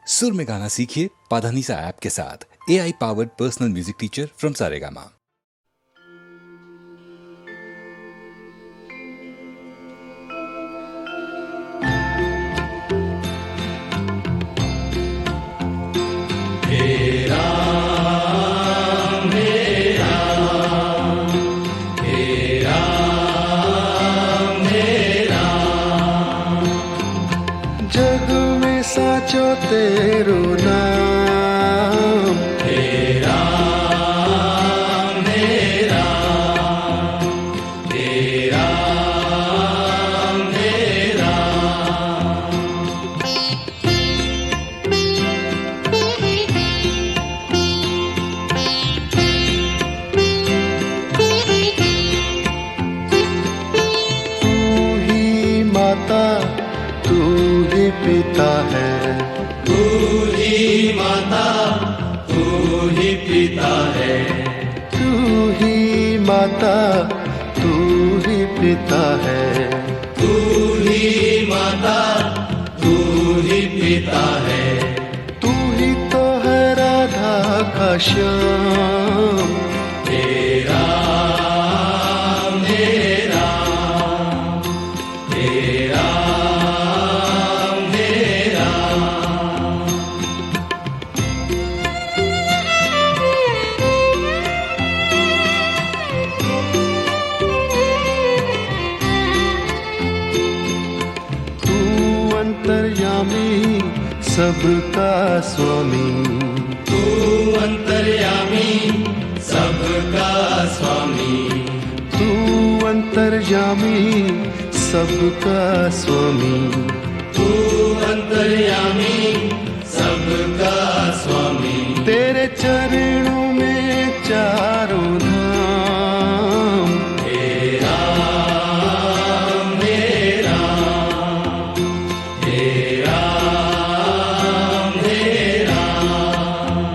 सुर में गाना सीखिए पाधानीसा ऐप के साथ। AI powered personal music teacher from Saregama. जग में साचो तेरो नाम, हे राम हे राम, हे राम हे राम। तू ही माता तू ही पिता है, तू ही माता तू ही पिता है, तू ही माता तू ही पिता है, तू ही माता तू ही पिता है। तू ही तो है राधा का श्याम, हे राम हे राम, हे राम हे राम। तू अंतर्यामी सबका स्वामी, तू अंतर्यामी सबका स्वामी, तू अंतर्यामी सबका स्वामी। तू अंतर्यामी सबका स्वामी। तेरे चरणों में चारों धाम, हे राम हे राम, हे राम हे राम।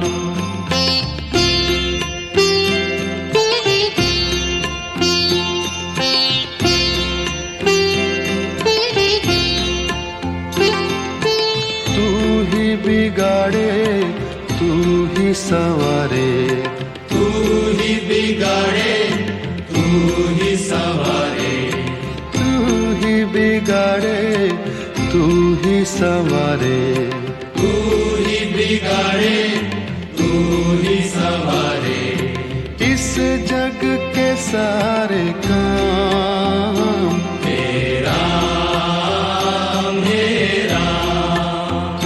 तू ही बिगाड़े तू ही संवारे, तू ही बिगाड़े तू ही संवारे, तू ही बिगाड़े तू ही संवारे। तू ही बिगाड़े तू ही संवारे। इस जग के सारे काम, हे राम हे राम,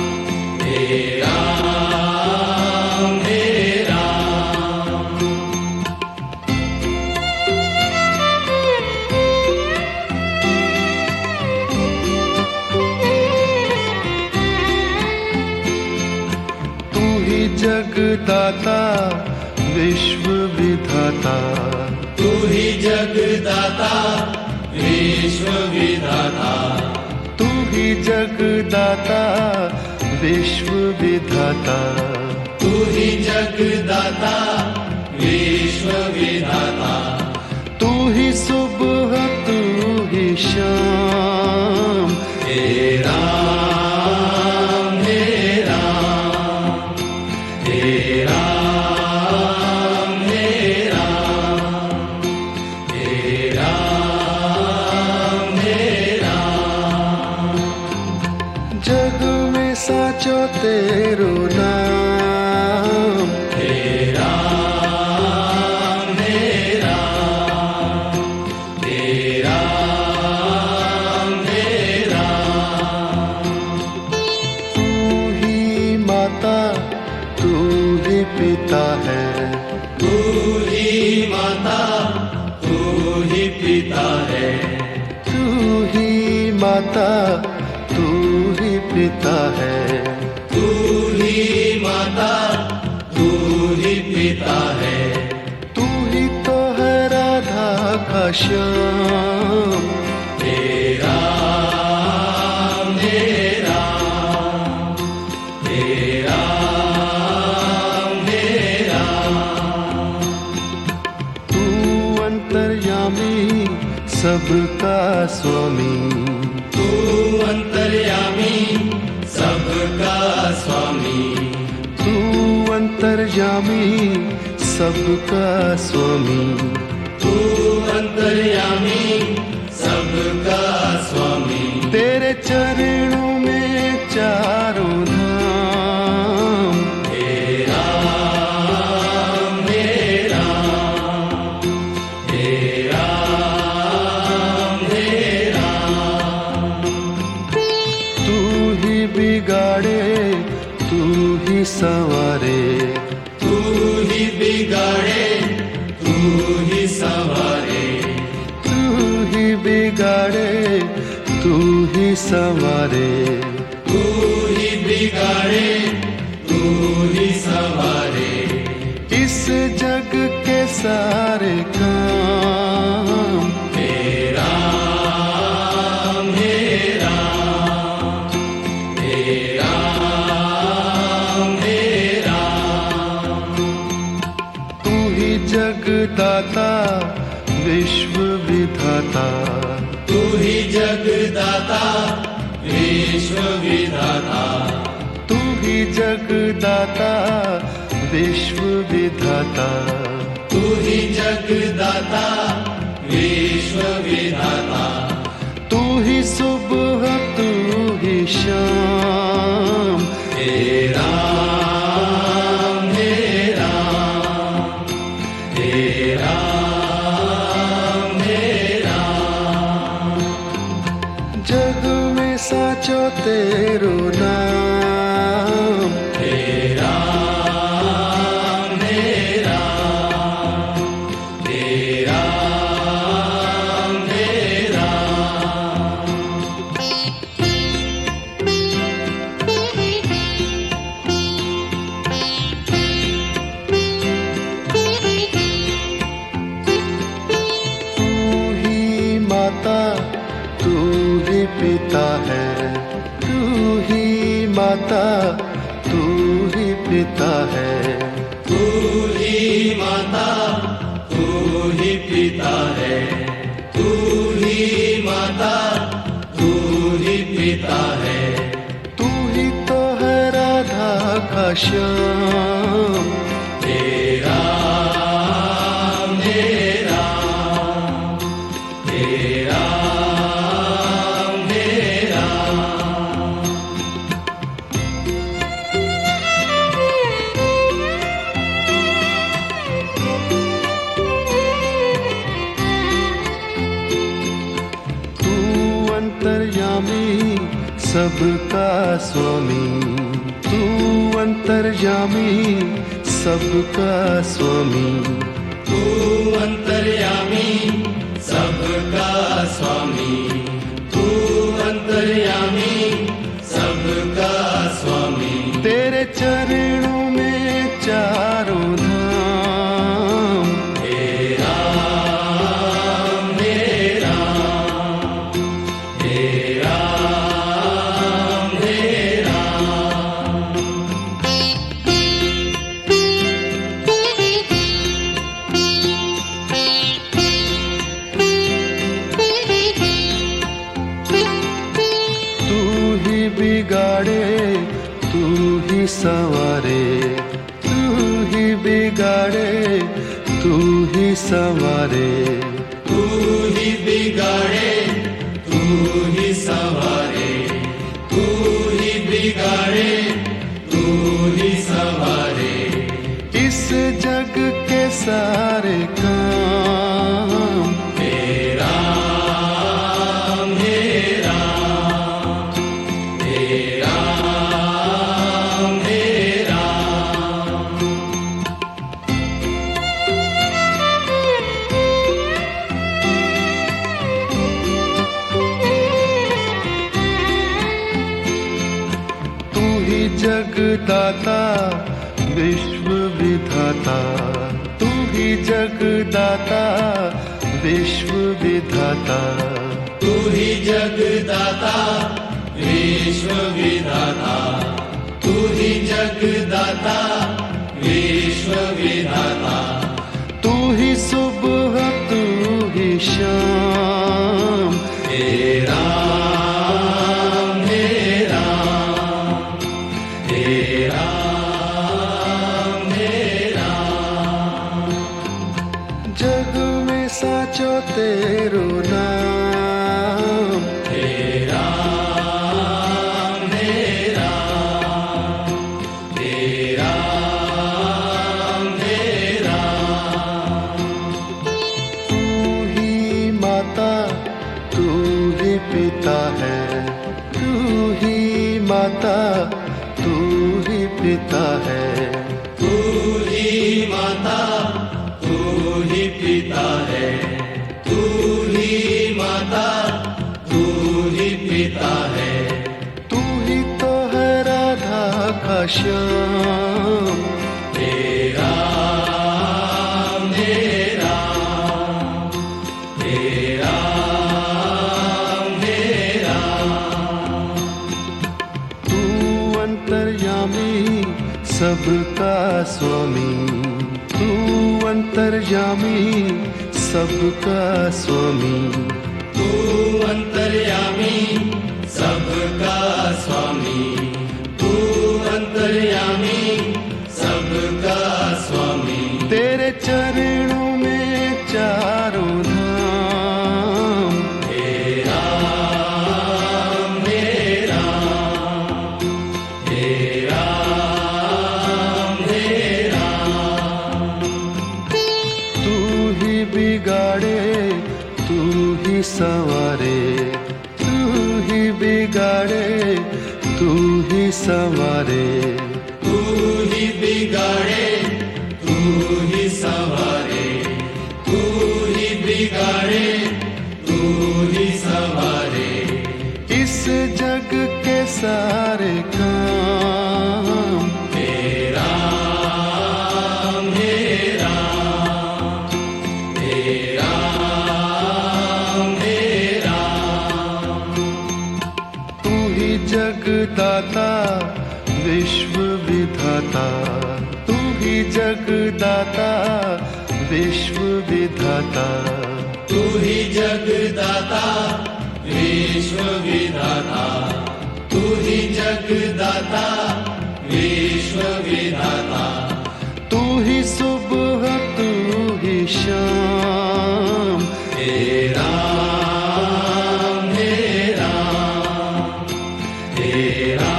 हे राम हे राम। तू ही जगदाता विश्व विधाता, तू ही जगदाता विश्व विधाता, तू ही जगदाता विश्व विधाता। तू ही जगदाता विश्व विधाता। तू ही सुबह तू ही शाम, हे राम हे राम, हे राम हे राम, हे राम हे राम। जग में साचो तेरो नाम, हे राम हे राम, हे राम हे राम। तू ही माता तू ही पिता है, तू ही माता तू ही पिता है, तू ही माता तू ही पिता है। तू ही माता तू ही पिता है। तू ही तो है राधा का श्याम, हे राम हे राम, हे राम हे राम। तू अंतर्यामी सबका स्वामी, तू अंतर्यामी सबका स्वामी तू अंतर्यामी सबका स्वामी तू अंतर्यामी सबका स्वामी तेरे चरणों में चारों धाम हे राम हे राम हे राम हे राम तू ही बिगाड़े तू ही संवारे तू ही बिगाड़े तू ही संवारे तू ही बिगाड़े तू ही संवारे तू ही बिगाड़े तू ही संवारे इस जग के सारे काम हे राम हे राम हे राम हे राम तू ही जगदाता विश्व विधाता तू ही जगदाता विश्व विधाता तू ही जगदाता विश्व विधाता तू ही जगदाता विश्व विधाता तू ही सुबह तू ही शाम हे राम हे राम हे राम हे राम जग में साचो तेरो नाम हे राम हे राम हे राम हे राम तू ही माता तू ही पिता है तू ही माता तू ही पिता है तू ही माता तू ही पिता है तू ही माता तू ही पिता है तू ही तो है राधा का श्याम हे राम हे राम हे राम हे राम तू अंतर्यामी सबका स्वामी तू अंतर्यामी सबका स्वामी तू अंतर्यामी सबका स्वामी तू अंतर्यामी सबका स्वामी तेरे चरणों में चारों धाम हे राम हे राम हे राम हे राम तू ही बिगाड़े तू ही संवारे तू ही बिगाड़े तू ही संवारे तू ही बिगाड़े तू ही संवारे तू ही बिगाड़े तू ही संवारे इस जग के सारे काम हे राम हे राम हे राम हे राम तू ही जगदाता विश्व विधाता तू ही जगदाता विश्व विधाता तू ही जगदाता विश्व विधाता तू ही जगदाता विश्व विधाता तू ही सुबह तू ही शाम हे राम हे राम हे जग में साचो तेरो नाम तू ही माता तू ही पिता है तू ही माता तू ही पिता है तू ही माता तू ही पिता है तू ही माता तू ही पिता है तू ही तो है राधा का श्याम तेरा मेरा तेरा मेरा तू अंतर्यामी सबका स्वामी तू अंतर्यामी सबका स्वामी तू अंतर्यामी सबका स्वामी तू अंतर्यामी सबका स्वामी तेरे चरणों में चारों धाम तेरा मेरा तेरा मेरा तू ही बिगाड़े तू ही संवारे तू ही बिगाड़े तू ही संवारे तू ही बिगाड़े तू ही संवारे तू ही बिगाड़े तू ही संवारे इस जग के सारे काम तेरा मेरा तेरा मेरा तू ही जगदाता विश्व विधाता तू ही जगदाता विश्व विधाता तू ही जगदाता विश्व विधाता तू ही जगदाता विश्व विधाता तू ही सुबह तू ही शाम तेरा मेरा तेरा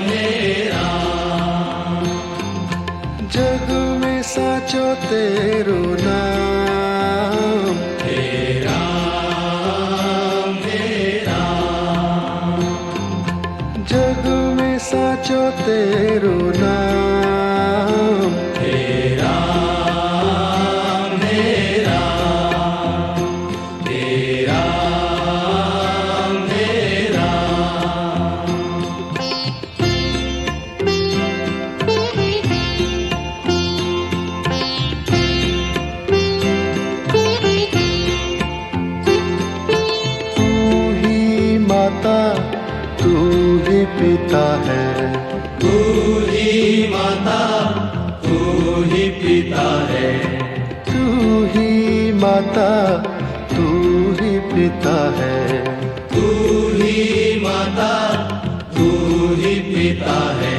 मेरा जग में साचो तेरो नाम तेरा मेरा जग में साचो तेरो नाम तेरा मेरा तेरा मेरा तू ही माता तू ही पिता है तू ही माता तू ही पिता है तू ही माता तू ही पिता है तू ही माता तू ही पिता है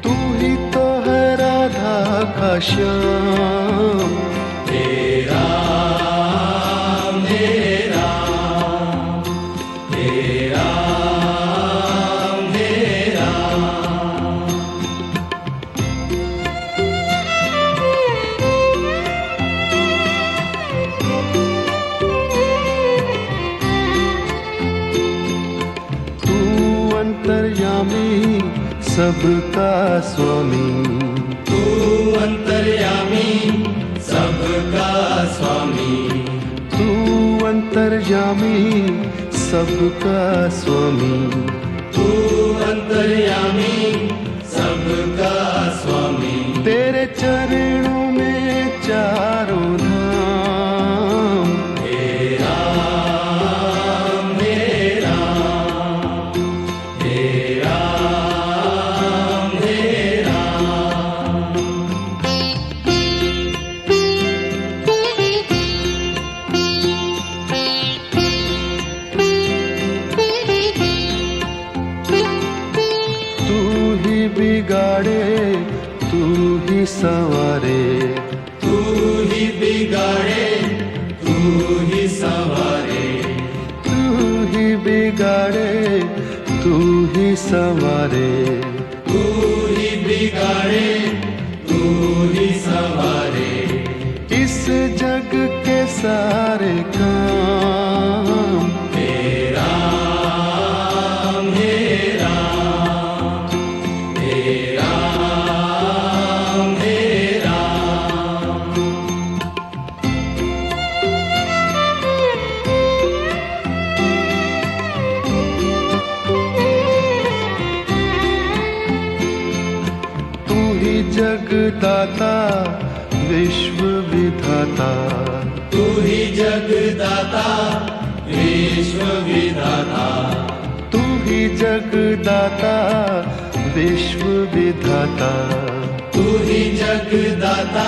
तू ही तो है राधा का श्याम तेरा मेरा तेरा मेरा तू अंतर्यामी सबका स्वामी तू अंतर्यामी सबका स्वामी तू अंतर्यामी सबका स्वामी तू अंतर्यामी सबका स्वामी तेरे चरणों में चारों धाम तेरा मेरा तेरा मेरा ही बिगाड़े तू ही संवारे, तू ही बिगाड़े तू ही संवारे, तू ही बिगाड़े तू ही संवारे, तू ही बिगाड़े तू ही संवारे। इस जग के सारे काम हे राम हे राम हे राम हे राम। तू ही जगदाता विश्व विधाता, तू ही जगदाता विश्व विधाता, तू ही जगदाता विश्व विधाता, तू ही जगदाता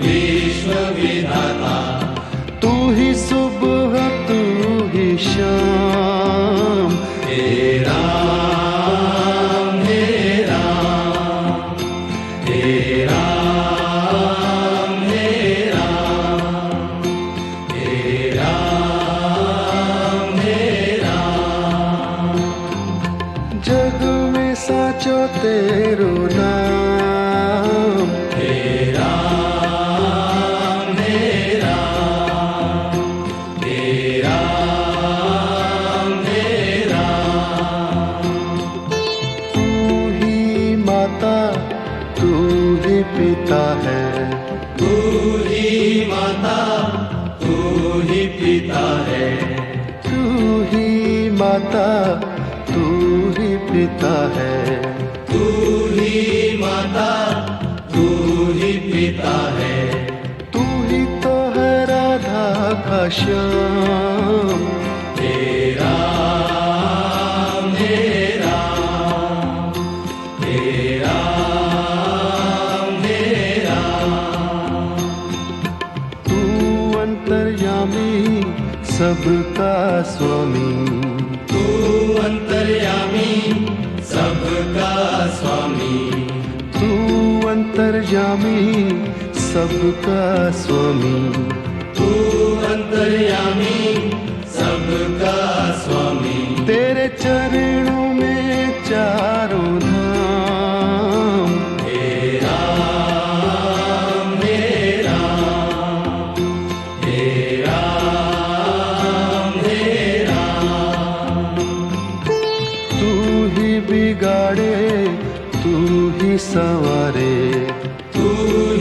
विश्व विधाता। तू ही सुबह तू ही शाम, हे राम हे राम हे राम हे राम हे राम हे राम। जग में साचो तेरो नाम, हे राम हे राम हे राम हे राम। तू ही माता तू ही पिता है, तू ही माता तू ही पिता है, तू ही माता तू ही पिता है, तू ही माता तू ही पिता है। तू ही तो है राधा का श्याम, हे राम हे राम हे राम हे राम। तू अंतर्यामी सबका स्वामी, तू अंतर्यामी सबका स्वामी, तू अंतर्यामी सबका स्वामी, तू अंतर्यामी सबका स्वामी। तेरे चरणों में चारों धाम, हे राम हे राम हे राम हे राम। तू ही बिगाड़े तू ही संवारे, तू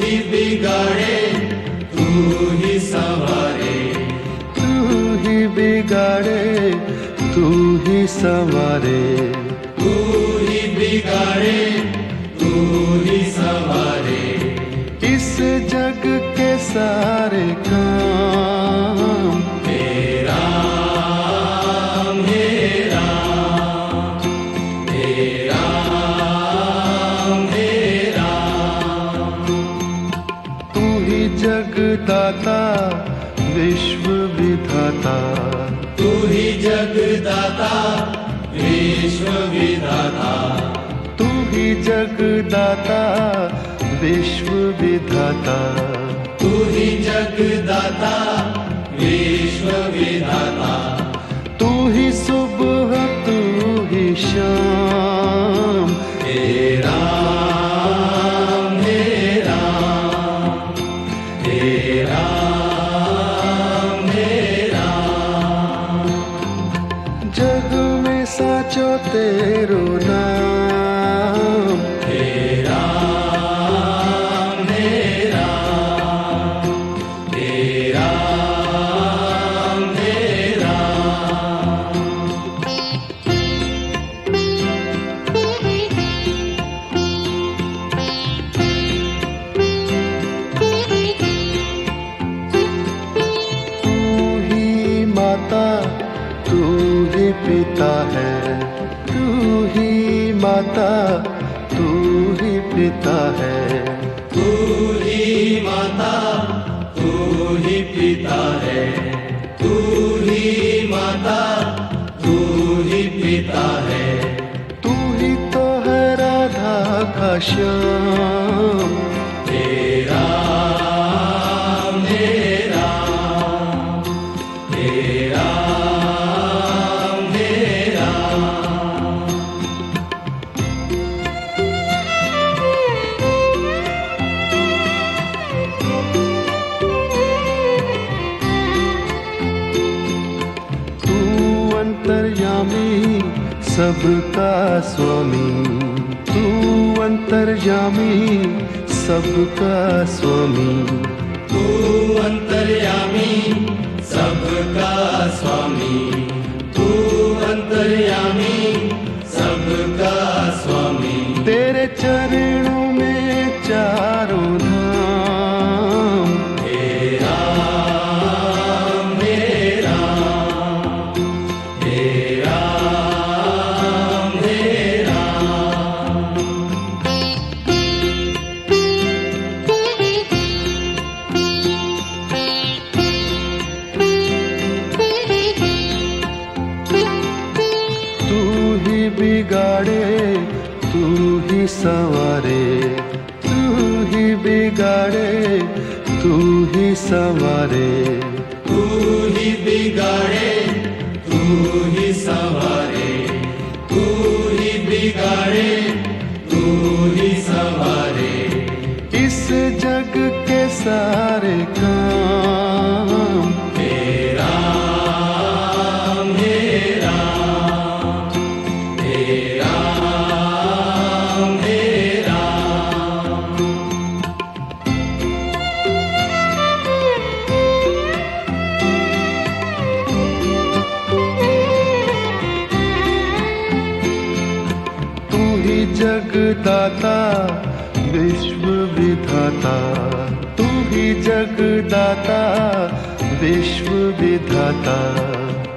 ही बिगाड़े तू ही संवारे, तू ही बिगाड़े तू ही संवारे, तू ही बिगाड़े तू ही संवारे। इस जग के सारे काम हे राम हे राम हे राम हे राम। तू ही जगदाता विश्व विधाता, तू ही जगदाता विश्व विधाता, तू ही जगदाता विश्व विधाता, तू ही जगदाता विश्व विधाता। तू ही सुबह तू ही शाम, हे राम हे राम हे राम हे राम। जग में साचो तेरो नाम, हे राम हे राम हे राम हे राम। तू ही माता तू ही पिता है, तू ही माता तू ही पिता है, तू ही माता तू ही पिता है, तू ही माता तू ही पिता है। तू ही तो है श्याम। हे राम हे राम हे राम हे राम। तू अंतर्यामी सबका स्वामी, तू अंतर्यामी सबका स्वामी। तू अंतर्यामी सबका स्वामी, तू अंतर्यामी सबका स्वामी। तेरे चरणों में चारों धाम। हे राम हे राम हे राम हे राम। तू ही बिगाड़े तू ही संवारे, तू ही बिगाड़े तू ही संवारे। तू ही बिगाड़े तू ही संवारे, तू ही बिगाड़े तू ही संवारे। इस जग के सारे काम। हे राम हे राम हे राम हे राम। तू ही जगदाता विश्व विधाता, तू ही जगदाता विश्व विधाता।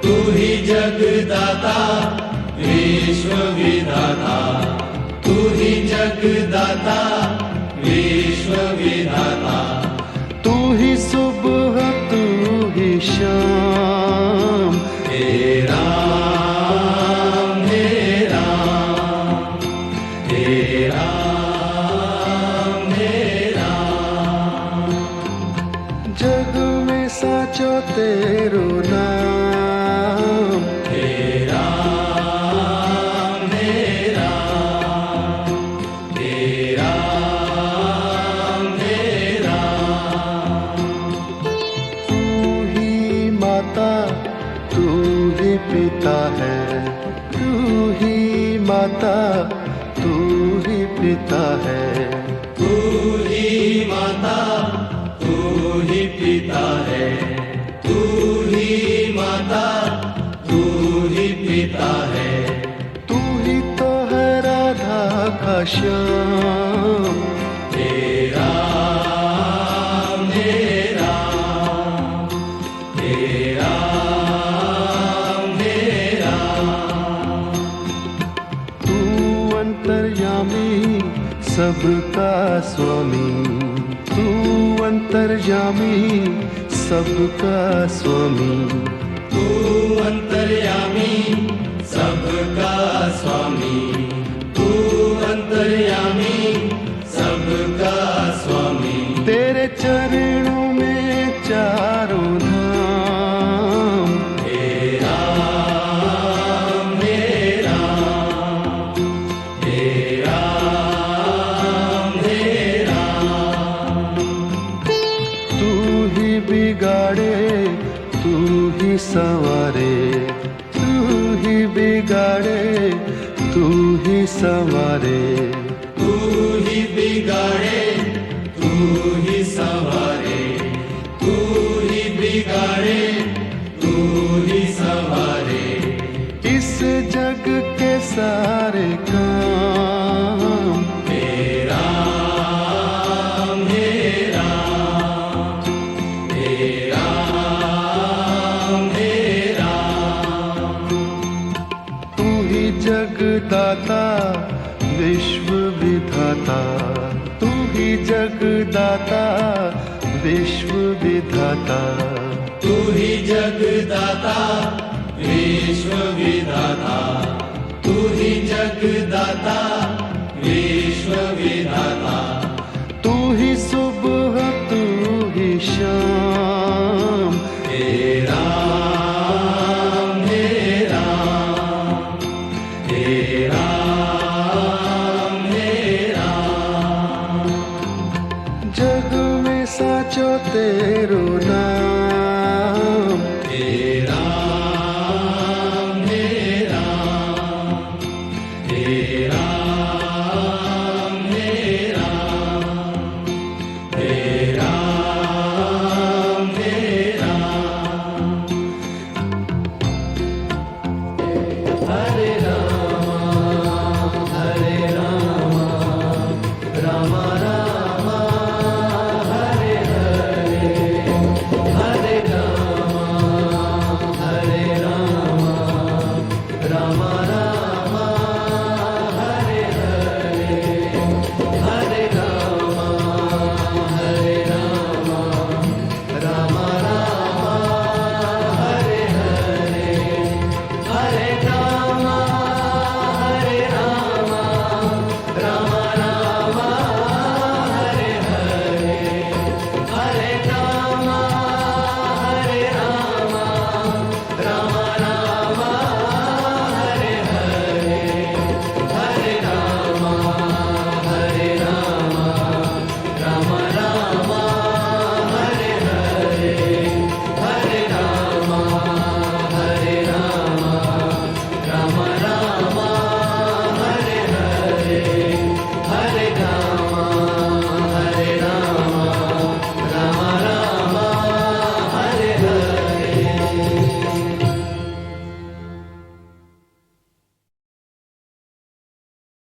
तू ही जगदाता विश्व विधाता, तू ही जगदाता विश्व विधाता। तू ही सुबह तू ही शाम। हे राम हे राम हे राम हे राम। जग में साचो तेरो नाम। हे राम हे राम हे राम हे राम। तू ही माता तू ही पिता है, तू ही माता तू ही पिता है। तू ही माता तू ही पिता है, तू ही माता तू ही पिता है। तू ही तो है राधा का श्याम। हे राम हे राम हे राम हे राम। तू अंतर्यामी सबका स्वामी, तू अंतर्यामी सबका स्वामी। तू अंतर्यामी सबका स्वामी, तू अंतर्यामी सबका स्वामी। तेरे चरणों में चारों धाम। हे राम हे राम हे राम हे राम। तू ही बिगाड़े तू ही संवारे, तू ही बिगाड़े तू ही संवारे। तू ही बिगाड़े तू ही संवारे, तू ही बिगाड़े तू ही संवारे। इस जग के सारे काम। हे राम हे राम हे राम हे राम। तू ही जगदाता विश्व विधाता, तू ही जगदाता विश्व विधाता। तू ही जगदाता विश्व विधाता, तू ही जगदाता विश्व विधाता। तेरो